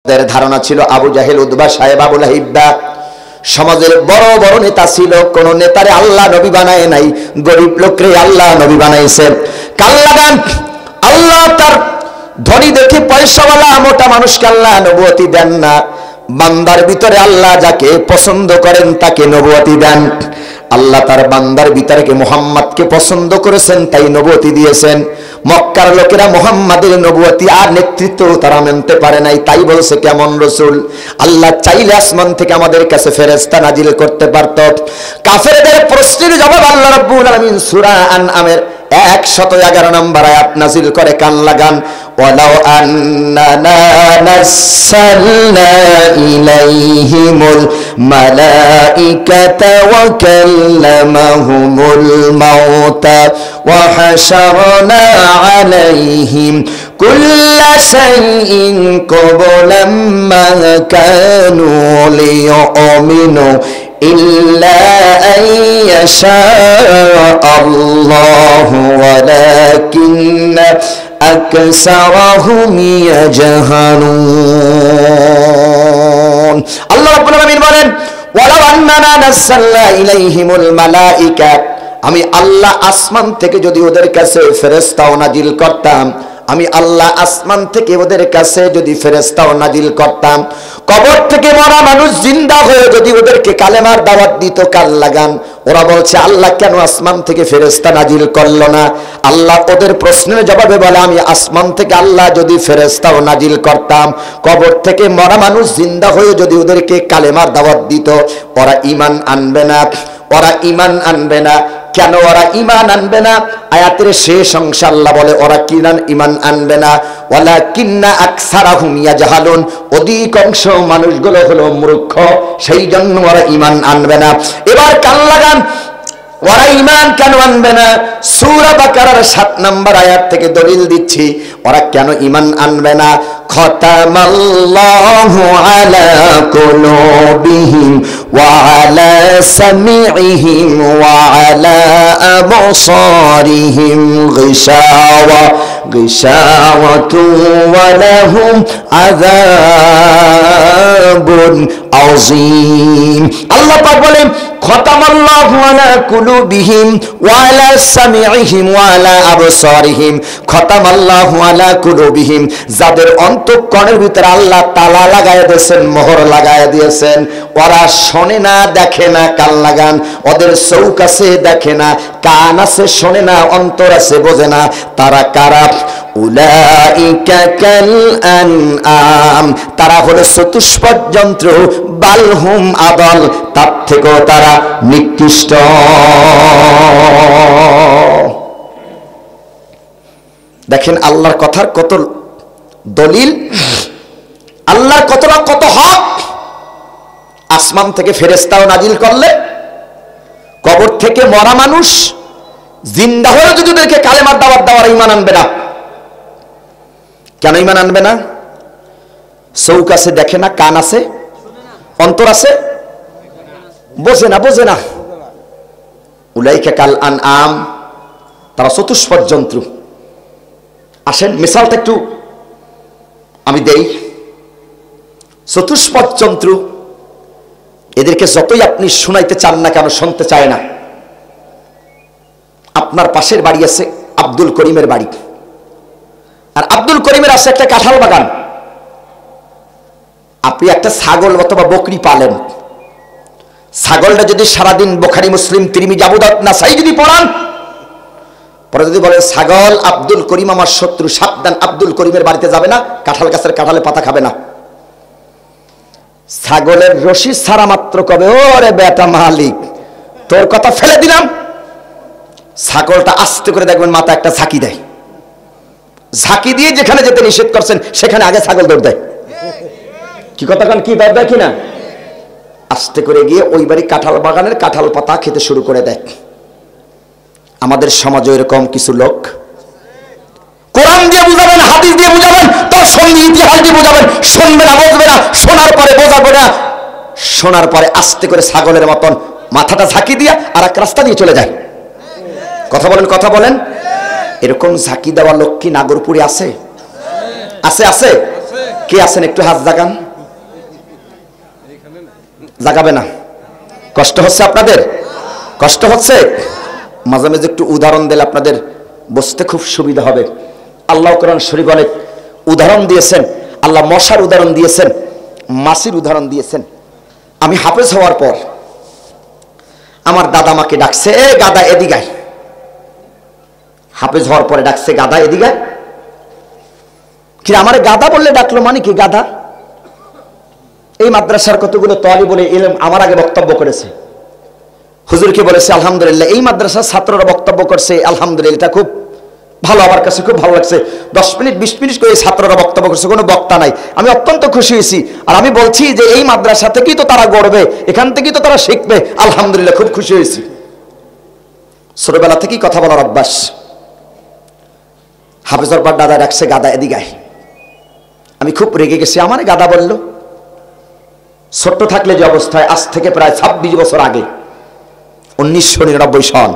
তাদের ধারণা ছিল আবু জাহেল, উতবা, সাহেব, আবু লাহিব সমাজের বড় বড় নেতা ছিল। কোন নেতারে আল্লাহ নবী বানায় নাই, গরিব লোকরে আল্লাহ নবী বানাইছে। কাল লাগান আল্লাহ তার ধনী দেখে পয়সাওয়ালা মোটা মানুষকে আল্লাহ নবুয়তি দেন না। বান্দার ভিতরে আল্লাহ যাকে পছন্দ করেন তাকে নবুয়তি দেন। আল্লাহ তার বান্দার ভিতরে মুহাম্মদকে পছন্দ করেছেন, তাই নবুয়তি দিয়েছেন। মক্কার লোকেরা মুহাম্মাদের নবুয়তি আর নেতৃত্ব তারা মানতে পারে নাই, তাই বলছে কেমন রসুল। আল্লাহ চাইলে আসমান থেকে আমাদের কাছে ফেরেশতা নাজিল করতে পারত। কাফেরদের প্রশ্নের জবাব আল্লাহ রাব্বুল আলামিন সূরা আনআমের 111 নম্বর আয়াত নাজিল করে, কান লাগান। ওয়ালাউ আন্নানা নাসালনা ইলাইহিমুল মালাইকাতা ওয়া কাল্লামাহুমুল মাউতা ওয়া হাশারনা আলাইহিম কুল্লা শাইইন ক্বাবলাম মা কানু লিয়ুমিনু ইল্লা আন ইয়াশা আল্লাহু ওয়ালাকিন্না আকসারাহুম ইয়াজহালুন। আল্লাহ রাব্বুল আলামিন বলেন, ওয়ালাউ আন্নানা নাসালনা ইলাইহিমুল মালাইকা, আমি আল্লাহ আসমান থেকে যদি ওদের কাছে ফেরেশতাও নাজিল করতাম, আমি আল্লাহ আসমান থেকে ওদের কাছে যদি ফেরেশতাও নাজিল করতাম, কবর থেকে মরা মানুষ জিন্দা হয়ে যদি ওদেরকে কালেমার দাওয়াত দিত, কাল লাগান। ওরা বলছে আল্লাহ কেন আসমান থেকে ফেরেশতা নাজিল করলো না? আল্লাহ ওদের প্রশ্নের জবাবে বলে, আমি আসমান থেকে আল্লাহ যদি ফেরেশতাও নাজিল করতাম, কবর থেকে মরা মানুষ জিন্দা হয়ে যদি ওদেরকে কালেমার দাওয়াত দিত, ওরা ঈমান আনবে না। ওরা ঈমান আনবে না। কেন ওরা ঈমান আনবে না? আয়াতের শেষ অংশে আল্লাহ বলে ওরা কিরান ঈমান আনবে না, ওয়ালাকিন্না আকসারাহুম ইয়াজহালুন, অধিকাংশ মানুষগুলো হলো মূর্খ, সেই জন্য ওরা ঈমান আনবে না। এবার কান লাগান, ওরা ঈমান কেন আনবে না? সূরা বাকারার 7 নম্বর আয়াত থেকে দলিল দিচ্ছি ওরা কেন ঈমান আনবে না। খতামাল্লাহু আলা কুলুবিহিম ওয়া আলা সামিইহিম ওয়া আলা আবসারিহিম গিশাওয়াতু ওয়া লাহুম আযাবুন আযীম। আল্লাহ পাক বলেন, খতামাল্লাহু আলা কুলুবিহিম ওয়া আলা সামিইহিম ওয়া আলা আবসারিহিম। খতামাল্লাহু আলা কুলুবিহিম, যাদের অন্তঃকরণের ভিতরে আল্লাহ তালা লাগায় দিয়েছেন, মোহর লাগায় দিয়েছেন, ওরা শোনে না, দেখে না। কান লাগান, ওদের চোখ আছে, দেখে না, কান আছে, শোনে না, অন্তর আছে, বোঝে না। তারা কারা? উলাইকা কাল আনআম, তারা হলো চতুষ্পদ যন্ত্র। বালহুম আদল, তার থেকেও তারা নিকৃষ্ট। দেখেন আল্লাহর কথার কত দলিল, আল্লাহর কত হক। আসমান থেকে ফেরেশতাও নাজিল করলে, কবর থেকে মরা মানুষ জিন্দা হয়ে যদি ওদেরকে কালেমার দাওয়াত দেওয়ার ঈমান আনবে না। কেন ঈমান আনবে না? চোখ আছে, দেখে না, কান আছে, অন্তর আছে, বোঝে না। উলাইকা কাল আনআম, তারা চতুষ্পদ যন্ত্র। আসেন মিসালটা একটু আমি দেই। চতুষ্পদ যন্ত্র, এদেরকে যতই আপনি শুনাইতে চান না কেন শুনতে চায় না। আপনার পাশের বাড়ি আছে আব্দুল করিমের বাড়ি, আর আব্দুল করিমের আছে একটা কাঁঠাল বাগান। আপনি একটা ছাগল অথবা বকরি পালেন, ছাগলটা যদি সারাদিন বুখারী, মুসলিম, তিরমিজি, আবু দাউদ, নাসাই যদি পড়ান, পরে যদি বলেন ছাগল আব্দুল করিম আমার শত্রু, সাবধান, আব্দুল করিমের বাড়িতে যাবে না, কাঁঠাল গাছের কাঁঠালে পাতা খাবে না। ছাগলের রশি ছাড়া মাত্র কবে, ওরে বেটা মালিক তোর কথা ফেলে দিলাম, ছাগলটা আস্তে করে দেখবেন মাথা একটা ঝাঁকি দেয়, ঝাঁকি দিয়ে যেখানে যেতে নিষেধ করছেন সেখানে আগে ছাগল দৌড় দেয়। কি কথা কান, কি দৌড় দেয় কিনা? আস্তে করে গিয়ে ওই বাড়ি কাঁঠাল বাগানের কাঁঠাল পাতা খেতে শুরু করে দেয়। আমাদের সমাজে এরকম কিছু লোক, কোরআন দিয়ে বুঝাবেন, হাদিস দিয়ে বুঝাবেন, তার সঙ্গে ইতিহাস দিয়ে বুঝাবেন, শুনবে না, বুঝবে না, শোনার পরে বোঝাবে না, শোনার পরে আস্তে করে ছাগলের মতন মাথাটা ঝাঁকি দিয়ে আর এক রাস্তা দিয়ে চলে যায়। কথা বলেন। এরকম ঝাঁকি দেওয়া লোক কি নাগরপুরে আছে? আছে। কে আছেন একটু হাত জাগান? জাগাবে না? কষ্ট হচ্ছে আপনাদের? কষ্ট হচ্ছে? মাঝে মাঝে একটু উদাহরণ দিলে আপনাদের বুঝতে খুব সুবিধা হবে। আল্লাহ কোরআন শরীফ অনেক উদাহরণ দিয়েছেন। আল্লাহ মশার উদাহরণ দিয়েছেন, মাছির উদাহরণ দিয়েছেন। আমি হাফেজ হওয়ার পর আমার দাদা আমাকে ডাকছে, এ গাদা এদিকে আয়। হাফেজ হওয়ার পরে ডাকছে, গাদা এদিকে আয়। কি আমার গাদা বললে ডাকলো মানে কি? গাদা এই মাদ্রাসার কতগুলো তালিবুল ইলম আমার আগে বক্তব্য করেছে, হুজুরকে বলেছে আলহামদুলিল্লাহ। এই মাদ্রাসার ছাত্ররা বক্তব্য করছে আলহামদুলিল্লাহ, এটা খুব ভালো, আমার কাছে খুব ভালো লাগছে। 10 মিনিট 20 মিনিট করে ছাত্ররা বক্তব্য করছে, কোনো বক্তা নাই। আমি অত্যন্ত খুশি হয়েছি। আর আমি বলছি যে এই মাদ্রাসা থেকেই তো তারা গড়বে, এখান থেকেই তো তারা শিখবে। আলহামদুলিল্লাহ, খুব খুশি হয়েছি। ছোটবেলা থেকেই কথা বলার অভ্যাস। হাফেজর পর দাদা ডাকছে, গাদা এদিকে আয়। আমি খুব রেগে গেছি, আমার গাদা বলল। ছোট্ট থাকলে যে অবস্থায়, আজ থেকে প্রায় 26 বছর আগে, 1999 সন,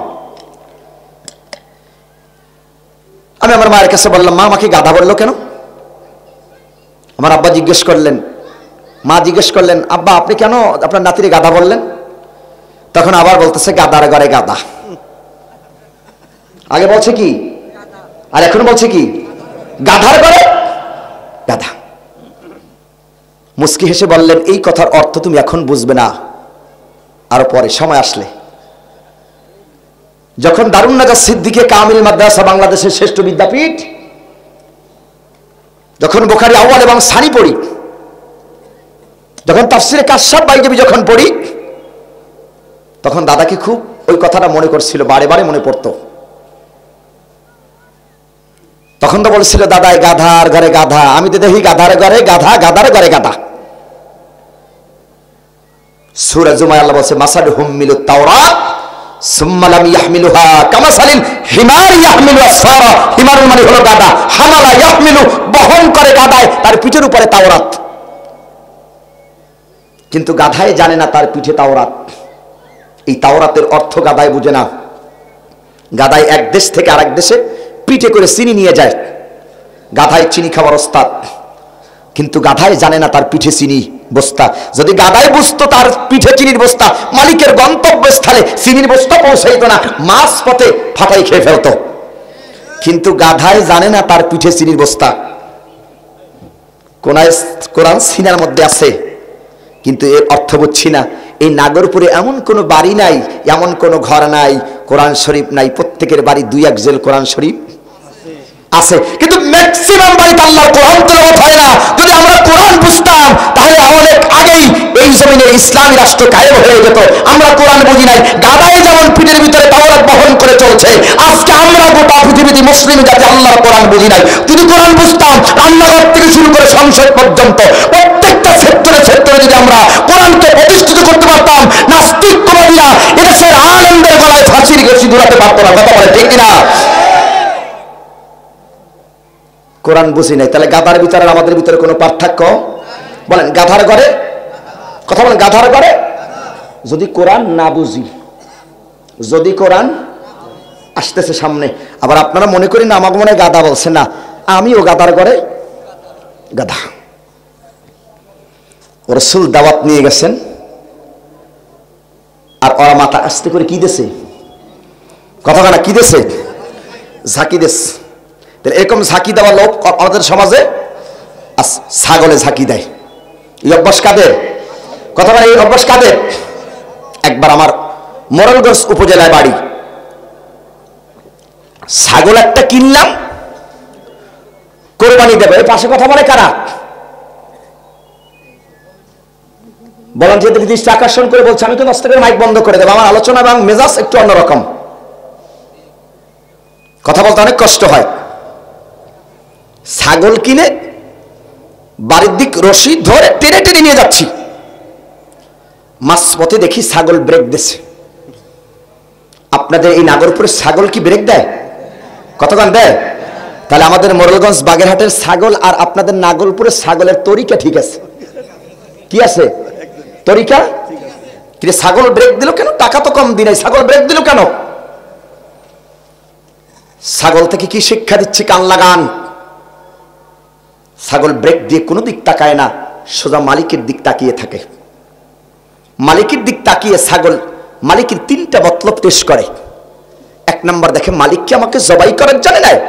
আমি আমার মায়ের কাছে বললাম, মা আমাকে গাধা বললো কেন? আমার আব্বা জিজ্ঞেস করলেন, মা জিজ্ঞেস করলেন, আব্বা আপনি কেন আপনার নাতিরে গাধা বললেন? তখন আবার বলতেছে, গাদার ঘরে গাধা। আগে বলছে কি আর এখন বলছে কি? গাধার ঘরে গাধা। মুস্কি হেসে বললেন, এই কথার অর্থ তুমি এখন বুঝবে না, আরো পরে সময় আসলে। যখন দারুন নাজাত সিদ্দিকে কামিল মাদ্রাসা বাংলাদেশের শ্রেষ্ঠ বিদ্যাপীঠ, যখন বুখারী আউয়াল এবং সানি পড়ি, যখন তাফসিরে কাশফ বাইজাবি যখন পড়ি, তখন দাদাকে খুব ওই কথাটা মনে করছিল, বারে বারে মনে পড়তো। তখন তো বলছিল, দাদাই গাধার ঘরে গাধা। আমি তো দেখি গাধার ঘরে গাধা, গাধার ঘরে গাধা। সূরা জুমায় আল্লাহ বলছে, মাসালুহুম মিনাত তাওরাত সুম্মা লাম ইয়াহমিলুহা কামাসালিল হিমার ইয়াহমিলু আসফারা। হিমার মানে হলো গাধা, হামালা ইয়াহমিলু বহন করে গাধায়, তার পিঠের উপরে তাওরাত। কিন্তু গাধায় জানে না তার পিঠে তাওরাত। এই তাওরাতের অর্থ গাধায় বুঝে না। গাধায় এক দেশ থেকে আরেক দেশে পিঠে করে চিনি নিয়ে যায়। গাধায় চিনি খাওয়ার ওস্তাদ, কিন্তু গাধায় জানে না তার পিঠে চিনি বস্তা। যদি গাধায় বুঝতো তার পিঠে চিনির বস্তা, মালিকের গন্তব্যস্থলে চিনির বস্তা পৌঁছাইতো না, মাছ পথে ফাটাই খেয়ে ফেলতো। কিন্তু গাধায় জানে না তার পিঠে চিনির বস্তা। কোরআন সিনার মধ্যে আছে, কিন্তু এর অর্থ বুঝছি না। এই নাগরপুরে এমন কোনো বাড়ি নাই, এমন কোনো ঘর নাই কোরআন শরীফ নাই। প্রত্যেকের বাড়ি 2-1 জেল কোরআন শরীফ আছে, কিন্তু ম্যাক্সিমাম বাড়িতে আল্লাহর কোরআন তেলাওয়াত হয় না। যদি আমরা কোরআন বুঝতাম, তাহলে অনেক আগেই এই জমিনে ইসলামী রাষ্ট্র কায়েম হয়ে যেত। আমরা কোরআন বুঝি নাই। গাধায় যেমন পিঠের ভিতরে তাওরাত বহন করে চলছে, আজকে আমরা গোটা পৃথিবীতে মুসলিম জাতি আল্লাহর কোরআন বুঝি নাই। যদি কোরআন বুঝতাম, রান্নাঘর থেকে শুরু করে সংসদ পর্যন্ত প্রত্যেকটা ক্ষেত্রে ক্ষেত্রে যদি আমরা কোরআনকে প্রতিষ্ঠিত করতে পারতাম, নাস্তিকবাদীরা এদেশের আলেমদের গলায় ফাঁসির রশি ঝুলাতে পারতো না। কথা বলে ঠিক কিনা? কোরআন বুঝি নাই। তাহলে গাধার ভিতরে আমাদের ভিতরে কোনো পার্থক্য? বলেন, গাধার ঘরে কথা বলেন, গাধার ঘরে। যদি কোরআন না বুঝি, যদি কোরআন আসতেছে সামনে, আবার আপনারা মনে করেন না আমাকে মনে হয় গাধা বলছে, না, আমিও গাধার ঘরে গাধা। রাসূল দাওয়াত নিয়ে গেছেন, আর ওরা মাথা আস্তে করে কি দেছে? কথা না কি দেছে? ঝাঁকি দেছে। এরকম ঝাঁকি দেওয়া লোক আমাদের সমাজে ছাগলে ঝাঁকি দেয়। এই অভ্যাস কাদের? কথা বলে, এই অভ্যাস কাদের? একবার আমার মোরেলগঞ্জ উপজেলায় বাড়ি, ছাগল একটা কিনলাম, কোরবানি দেবে। এই পাশে কথা বলে কারা? বলেন, যে দৃষ্টি আকর্ষণ করে বলছে। আমি তো নষ্ট করে মাইক বন্ধ করে দেবো, আমার আলোচনা এবং মেজাজ একটু অন্যরকম। কথা বলতে অনেক কষ্ট হয়। ছাগল কিনে বাড়ির দিক রশি ধরে টেনে টেনে নিয়ে যাচ্ছি, মাঝপথে দেখি ছাগল ব্রেক দিচ্ছে। আপনাদের এই নাগরপুরের ছাগল কি ব্রেক দেয়? কতক্ষণ দেয়? তাহলে আমাদের মোরেলগঞ্জ বাগেরহাটের ছাগল আর আপনাদের নাগরপুরের ছাগলের তরিকা ঠিক আছে? কি আছে তরিকা? কিন্তু ছাগল ব্রেক দিল কেন? টাকা তো কম দিন, ছাগল ব্রেক দিল কেন? ছাগল থেকে কি শিক্ষা দিচ্ছি? কান লাগান। ছাগল ব্রেক দিয়ে কোনো দিক তাকায় না, সোজা মালিকের দিক তাকিয়ে থাকে। মালিকের দিক তাকিয়ে ছাগল মালিকের তিনটা মতলব পেশ করে। এক নম্বর দেখে মালিককে আমাকে জবাই করার জন্য নেয়,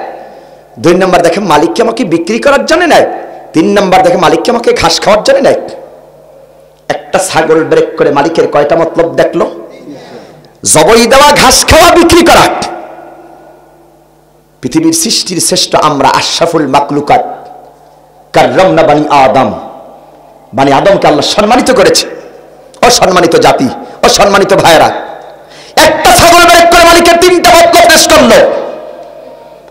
দুই নম্বর দেখে মালিককে আমাকে বিক্রি করার জন্য নেয়, তিন নম্বর দেখে মালিককে আমাকে ঘাস খাওয়ার জন্য নেয়। একটা ছাগল ব্রেক করে মালিকের কয়টা মতলব দেখলো? জবাই দেওয়া, ঘাস খাওয়া, বিক্রি করা। পৃথিবীর সৃষ্টির শ্রেষ্ঠ আমরা, আশরাফুল মাকলুকাত, কাররামনা বানি আদম, বানি আদমকে আল্লাহ সম্মানিত করেছে। অসম্মানিত জাতি, অসম্মানিত ভাইয়েরা, একটা ছাগল ব্রেক করে মালিকের তিনটা মতলব পেশ করলো।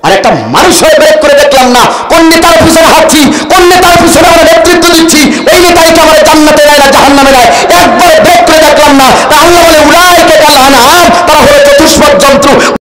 আর একটা মানুষ হয়ে ব্রেক করে দেখলাম না কোন নেতার পিছনে হাঁটছি, কোন নেতার পিছনে আমরা নেতৃত্ব দিচ্ছি, ওই নেতাইকে আমরা জান্নাতে নেয় না জাহান্নামে নেয়, একবার ব্রেক করে দেখলাম না। তা আল্লাহ বলে উলাইকা কাল আনআম, তারা হলো চতুষ্পদ জন্তু।